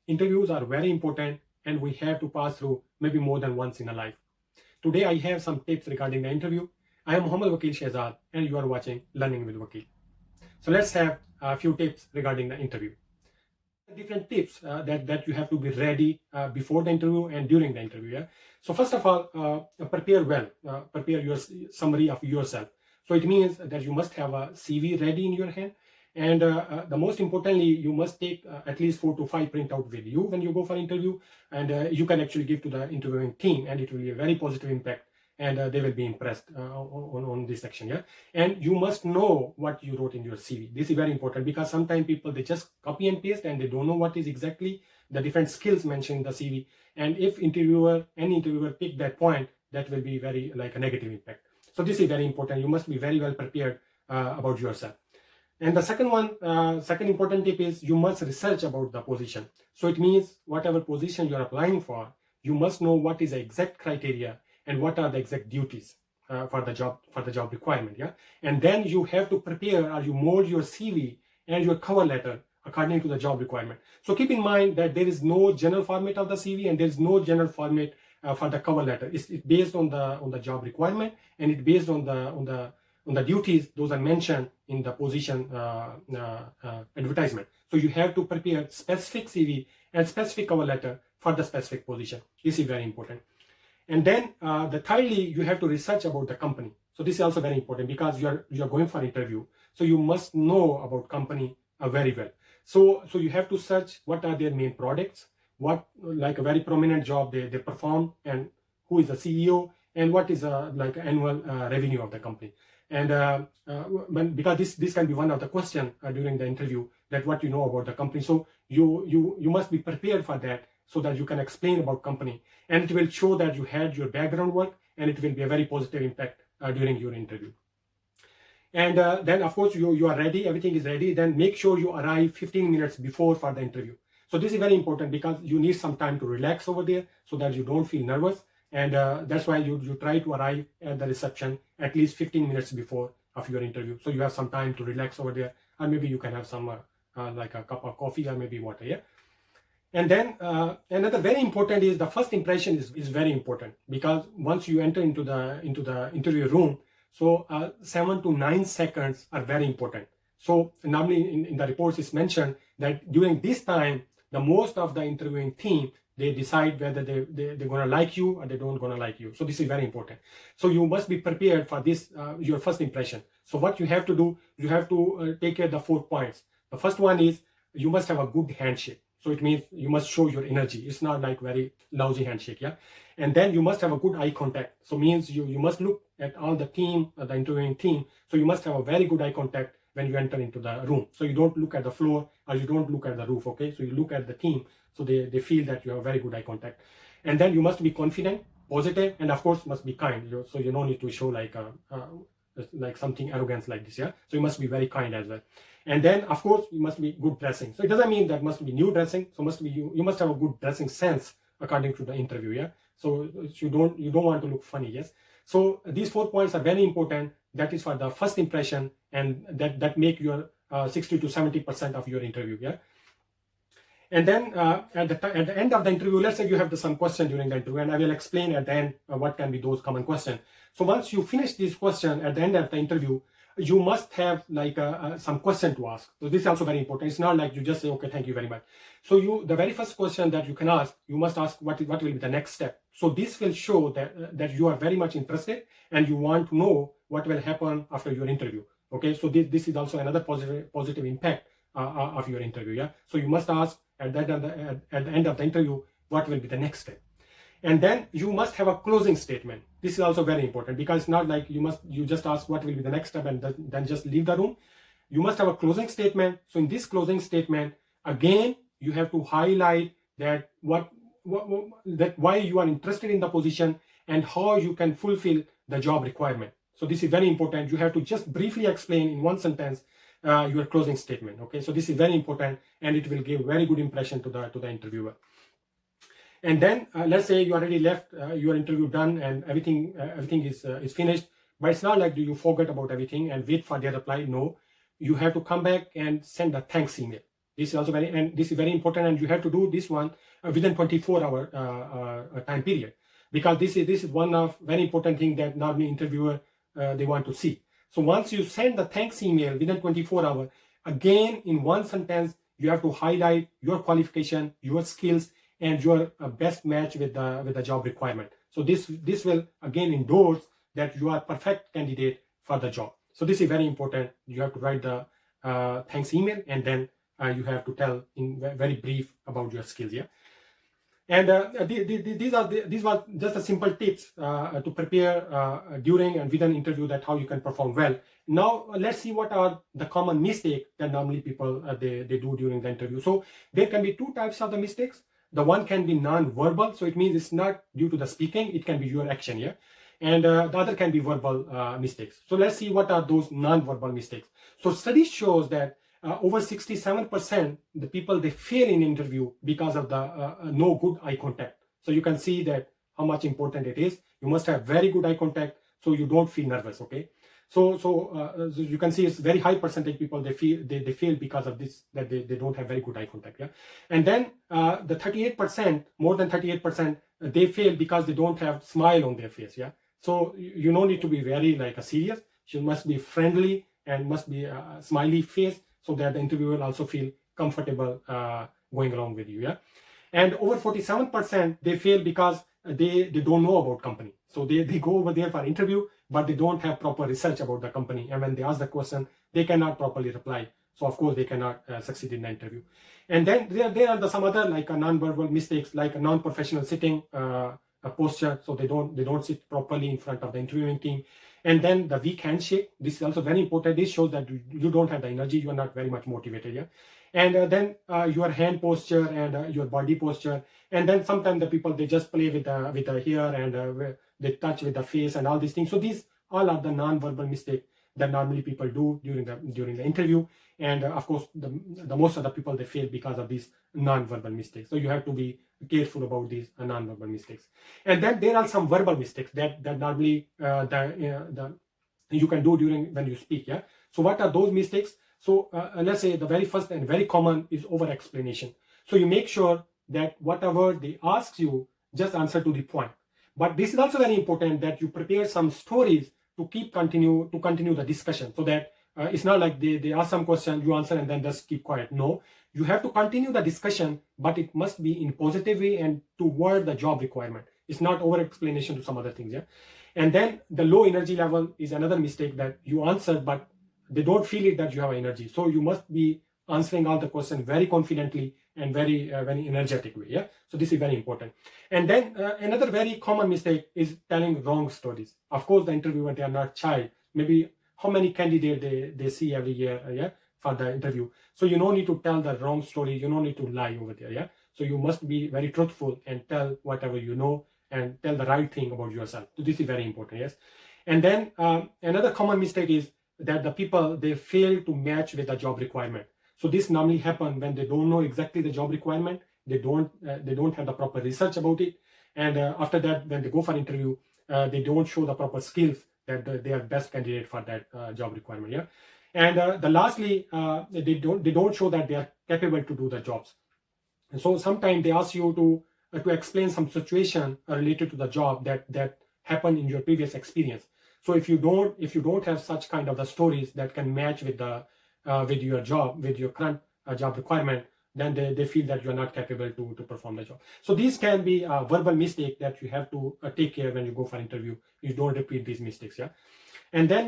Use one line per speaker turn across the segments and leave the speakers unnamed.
Interviews are very important and we have to pass through maybe more than once in a life. Today I have some tips regarding the interview. I am Muhammad Wakil Shehzad and you are watching Learning with Wakil. So let's have a few tips regarding the interview. Different tips that you have to be ready before the interview and during the interview. Yeah. So first of all, prepare well. Prepare your summary of yourself. So it means that you must have a CV ready in your hand, and the most importantly, you must take at least 4 to 5 printout with you when you go for interview, and you can actually give to the interviewing team, and it will be a very positive impact, and they will be impressed on this section. Yeah. And you must know what you wrote in your CV. This is very important because sometimes people, they just copy and paste and they don't know what is exactly the different skills mentioned in the CV. And if any interviewer pick that point, that will be very like a negative impact. So this is very important. You must be very well prepared about yourself. And the second important tip is you must research about the position. So it means whatever position you are applying for, you must know what is the exact criteria and what are the exact duties for the job requirement. Yeah. And then you have to prepare or you mold your CV and your cover letter according to the job requirement. So keep in mind that there is no general format of the CV and there is no general format for the cover letter. It's based on the job requirement, and it's based on the duties those are mentioned in the position advertisement. So you have to prepare specific CV and specific cover letter for the specific position. This is very important. And then thirdly, you have to research about the company. So this is also very important because you are going for interview. So you must know about company very well. So you have to search what are their main products, what like a very prominent job they perform, and who is the CEO, and what is like annual revenue of the company. And because this can be one of the questions during the interview, that what you know about the company. So you must be prepared for that, so that you can explain about company, and it will show that you had your background work, and it will be a very positive impact during your interview. And then of course you are ready, everything is ready. Then make sure you arrive 15 minutes before for the interview. So this is very important because you need some time to relax over there so that you don't feel nervous. And that's why you try to arrive at the reception at least 15 minutes before of your interview. So you have some time to relax over there, or maybe you can have some like a cup of coffee or maybe water. Yeah. And then another very important is the first impression is very important, because once you enter into the interview room, so 7 to 9 seconds are very important. So normally in the reports it's mentioned that during this time, the most of the interviewing team, they decide whether they're going to like you or they don't going to like you. So this is very important. So you must be prepared for this, your first impression. So what you have to do, you have to take care of the 4 points. The first one is you must have a good handshake. So it means you must show your energy. It's not like very lousy handshake. Yeah. And then you must have a good eye contact. So means you must look at all the team, the interviewing team. So you must have a very good eye contact when you enter into the room. So you don't look at the floor or you don't look at the roof. Okay. So you look at the team. So they feel that you have very good eye contact. And then you must be confident, positive, and of course must be kind. So you don't need to show like something arrogance like this. Yeah. So you must be very kind as well. And then of course you must be good dressing. So it doesn't mean that must be new dressing. So must be you must have a good dressing sense according to the interview. Yeah. So you don't want to look funny. Yes. So these 4 points are very important. That is for the first impression, and that make your 60 to 70% of your interview. Yeah. And then at the end of the interview, let's say you have some question during the interview, and I will explain at the end what can be those common questions. So once you finish this question at the end of the interview, you must have like some question to ask. So this is also very important. It's not like you just say, okay, thank you very much. So the very first question that you can ask, you must ask what will be the next step. So this will show that you are very much interested and you want to know what will happen after your interview. Okay, so this is also another positive impact of your interview. Yeah. So you must ask at the end of the interview what will be the next step. And then you must have a closing statement. This is also very important because it's not like you just ask what will be the next step and then just leave the room. You must have a closing statement. So in this closing statement, again, you have to highlight that why you are interested in the position and how you can fulfill the job requirement. So this is very important. You have to just briefly explain in 1 sentence your closing statement. Okay, so this is very important and it will give very good impression to the interviewer. And then let's say you already left, your interview done, and everything is finished. But it's not like do you forget about everything and wait for their reply. No, you have to come back and send a thanks email. This is also this is very important, and you have to do this one within 24-hour time period, because this is one of very important thing that normally interviewer they want to see. So once you send the thanks email within 24 hours, again in one sentence you have to highlight your qualification, your skills, and your best match with the job requirement. So this will again endorse that you are perfect candidate for the job. So this is very important. You have to write the thanks email, and then you have to tell in very brief about your skills. Yeah. And these were just a simple tips to prepare during and within interview, that how you can perform well. Now let's see what are the common mistakes that normally people they do during the interview. So there can be two types of the mistakes. The one can be non-verbal, so it means it's not due to the speaking, it can be your action, yeah. And the other can be verbal mistakes. So let's see what are those non-verbal mistakes. So study shows that over 67% the people they fail in interview because of the no good eye contact. So you can see that how much important it is. You must have very good eye contact so you don't feel nervous. Okay. So you can see it's very high percentage people they fail because of this, that they don't have very good eye contact. Yeah. And then the 38%, more than 38%, they fail because they don't have smile on their face. Yeah. So you don't need to be very like a serious. You must be friendly and must be a smiley face, so that the interviewer will also feel comfortable going along with you. Yeah. And over 47% they fail because they don't know about company. So they go over there for interview, but they don't have proper research about the company. And when they ask the question, they cannot properly reply. So of course they cannot succeed in the interview. And then there are some other like non-verbal mistakes, like a non-professional sitting posture. So they don't sit properly in front of the interviewing team. And then the weak handshake. This is also very important. This shows that you don't have the energy. You are not very much motivated. Yeah. And then your hand posture and your body posture. And then sometimes the people they just play with the hair and they touch with the face and all these things. So these all are the non-verbal mistakes that normally people do during the interview. And of course, the most of the people they fail because of these non-verbal mistakes. So you have to be careful about these non-verbal mistakes. And then there are some verbal mistakes that normally you can do during when you speak. Yeah. So what are those mistakes? So let's say the very first and very common is over explanation. So you make sure that whatever they ask you, just answer to the point. But this is also very important that you prepare some stories to continue the discussion, so that it's not like they ask some question, you answer and then just keep quiet. No, you have to continue the discussion, but it must be in positive way and toward the job requirement. It's not over explanation to some other things. Yeah. And then the low energy level is another mistake, that you answer but they don't feel it that you have energy. So you must be answering all the questions very confidently and very energetic way. Yeah. So this is very important. And then another very common mistake is telling wrong stories. Of course, the interviewer, they are not child. Maybe how many candidates they see every year, yeah, for the interview. So you don't need to tell the wrong story. You don't need to lie over there. Yeah. So you must be very truthful and tell whatever you know and tell the right thing about yourself. So this is very important. Yes. And then another common mistake is that the people they fail to match with the job requirement. So this normally happens when they don't know exactly the job requirement. They don't have the proper research about it, and after that, when they go for interview, they don't show the proper skills that they are best candidate for that job requirement. Yeah, and lastly, they don't show that they are capable to do the jobs. And so sometimes they ask you to explain some situation related to the job that happened in your previous experience. So if you don't have such kind of the stories that can match with your job, with your current job requirement, then they feel that you're not capable to perform the job. So these can be a verbal mistake that you have to take care when you go for interview. You don't repeat these mistakes. Yeah. And then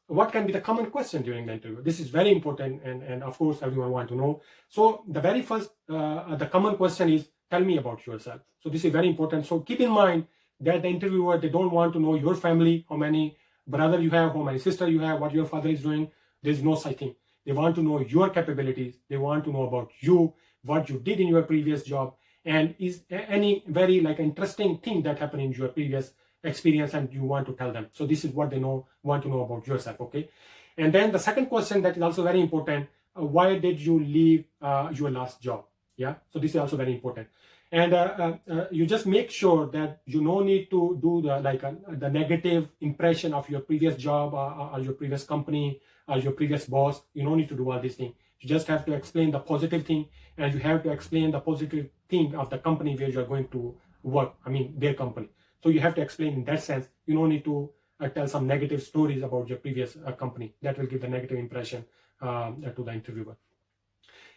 what can be the common question during the interview? This is very important, and of course everyone want to know. So the very first the common question is, tell me about yourself. So this is very important. So keep in mind that the interviewer, they don't want to know your family, how many brother you have, how many sister you have, what your father is doing. There's no such thing. They want to know your capabilities. They want to know about you, what you did in your previous job, and is any very like interesting thing that happened in your previous experience and you want to tell them. So this is what they want to know about yourself. Okay. And then the second question that is also very important, why did you leave your last job? Yeah. So this is also very important. And you just make sure that you no need to do the negative impression of your previous job or your previous company or your previous boss. You don't need to do all these things. You just have to explain the positive thing, and you have to explain the positive thing of the company where you are going to work. I mean, their company. So you have to explain in that sense. You don't need to tell some negative stories about your previous company. That will give the negative impression to the interviewer.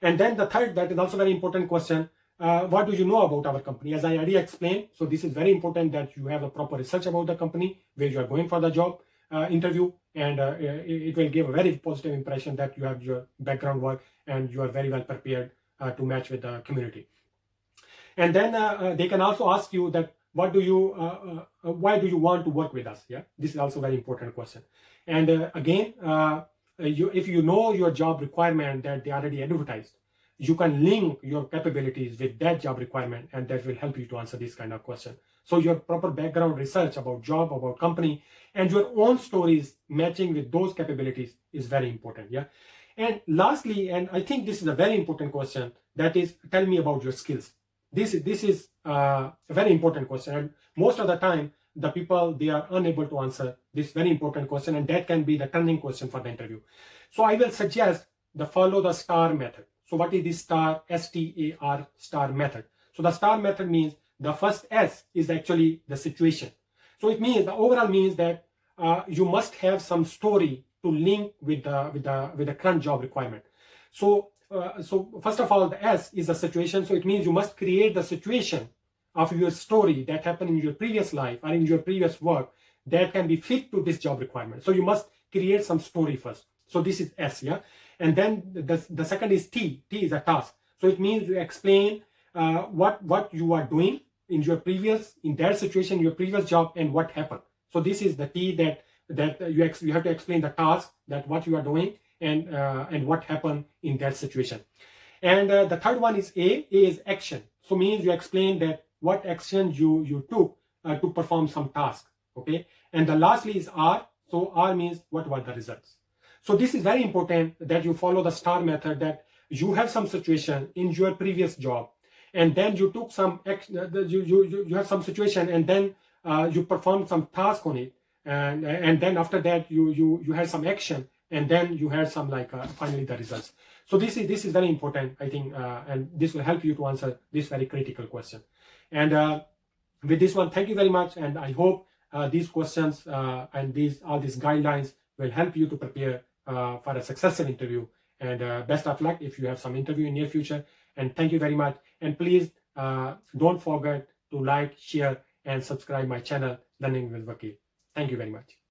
And then the third, that is also very important question. What do you know about our company? As I already explained, so this is very important that you have a proper research about the company where you are going for the job interview, and it will give a very positive impression that you have your background work and you are very well prepared to match with the community. And then they can also ask you that why do you want to work with us? Yeah, this is also a very important question. And again, if you know your job requirement that they already advertised, you can link your capabilities with that job requirement, and that will help you to answer this kind of question. So your proper background research about job, about company, and your own stories matching with those capabilities is very important. Yeah. And lastly, and I think this is a very important question, that is, tell me about your skills. This is a very important question, and most of the time the people, they are unable to answer this very important question, and that can be the turning question for the interview. So I will suggest the follow the STAR method. So what is this STAR? STAR, STAR method. So the STAR method means the first S is actually the situation. So it means, the overall means that you must have some story to link with the current job requirement. So first of all, the S is the situation. So it means you must create the situation of your story that happened in your previous life or in your previous work that can be fit to this job requirement. So you must create some story first. So this is S, yeah. And then the second is T. T is a task. So it means you explain what you are doing in that situation, your previous job, and what happened. So this is the T, that you have to explain the task, that what you are doing, and what happened in that situation. And the third one is A. A is action. So means you explain that what action you took to perform some task. Okay. And the lastly is R. So R means what were the results. So this is very important that you follow the STAR method, that you have some situation in your previous job, and then you took some action, you have some situation, and then you performed some task on it, and then after that you had some action, and then you had some finally the results. So this is very important, I think, and this will help you to answer this very critical question. And with this one, thank you very much, and I hope these questions and all these guidelines will help you to prepare for a successful interview. And best of luck if you have some interview in near future. And thank you very much. And please don't forget to like, share, and subscribe my channel, Learning with Vakil. Thank you very much.